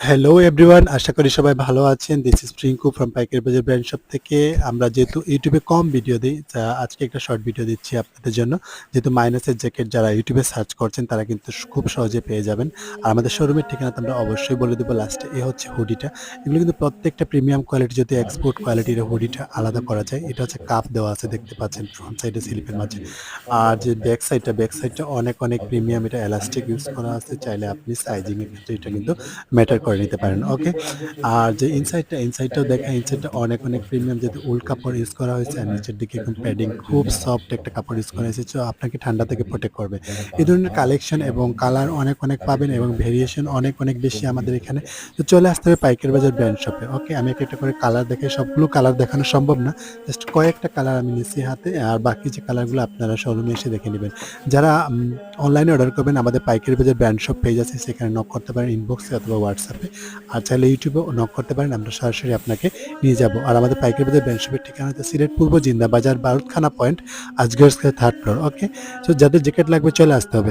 Hello everyone, আশা করি সবাই ভালো আছেন। দিস ইজ প্রিঙ্কু ফ্রম পাইকারি বাজার ব্র্যান্ড শপ থেকে। আমরা যেহেতু ইউটিউবে কম ভিডিও দিই, আজকে একটা শর্ট ভিডিও দিচ্ছি আপনাদের জন্য। যেহেতু মাইনাসের জ্যাকেট যারা ইউটিউবে সার্চ করছেন তারা কিন্তু খুব সহজে পেয়ে যাবেন। আর আমাদের শোরুমের ঠিকানা তো আমরা অবশ্যই বলে দেবো লাস্টে। এ হচ্ছে হুডিটা। এগুলো কিন্তু প্রত্যেকটা প্রিমিয়াম কোয়ালিটি, যদি এক্সপোর্ট কোয়ালিটির হুডিটা আলাদা করা যায়। এটা হচ্ছে কাপ দেওয়া আছে, দেখতে পাচ্ছেন ফ্রন্ট সাইডে স্লিপের মাঝে। আর যে ব্যাক সাইডটা অনেক প্রিমিয়াম, এটা এলাস্টিক ইউজ করা আছে। চাইলে আপনি সাইজিং এর ক্ষেত্রে এটা কিন্তু ম্যাটার করে নিতে পারেন। ওকে। আর যে ইনসাইডটাও দেখেন, ইনসাইডটা অনেক প্রিমিয়াম, যেহেতু উল কাপড় ইউজ করা হয়েছে। আর নিচের দিকে একদম প্যাডিং, খুব সফট একটা কাপড় ইউজ করা হয়েছে, সো আপনাকে ঠান্ডা থেকে প্রোটেক্ট করবে। এই ধরনের কালেকশন এবং কালার অনেক পাবেন এবং ভেরিয়েশন অনেক বেশি আমাদের এখানে। তো চলে আসতে হবে পাইকারি বাজার ব্র্যান্ড শপে। ওকে, আমি একটা করে কালার দেখাই। সবগুলো কালার দেখানো সম্ভব না, জাস্ট কয়েকটা কালার আমি নিচ্ছি হাতে, আর বাকি যে কালারগুলো আপনারা শোরুমে এসে দেখে নেবেন। যারা অনলাইনে অর্ডার করবেন, আমাদের পাইকারি বাজার ব্র্যান্ড শপ পেজ আছে, সেখানে নক করতে পারেন ইনবক্সে অথবা হোয়াটসঅ্যাপে। আর চাইলে ইউটিউবেও নক করতে পারেন, আমরা সরাসরি আপনাকে নিয়ে যাব। আর আমাদের পাইকারি বাজার ব্র্যান্ড শপের ঠিকানা হচ্ছে সিলেট পূর্ব Zinda Bazar, Barudkhana point, Azgar square, 3rd floor. Okay, so যাদের জ্যাকেট লাগবে চলে আসতে হবে।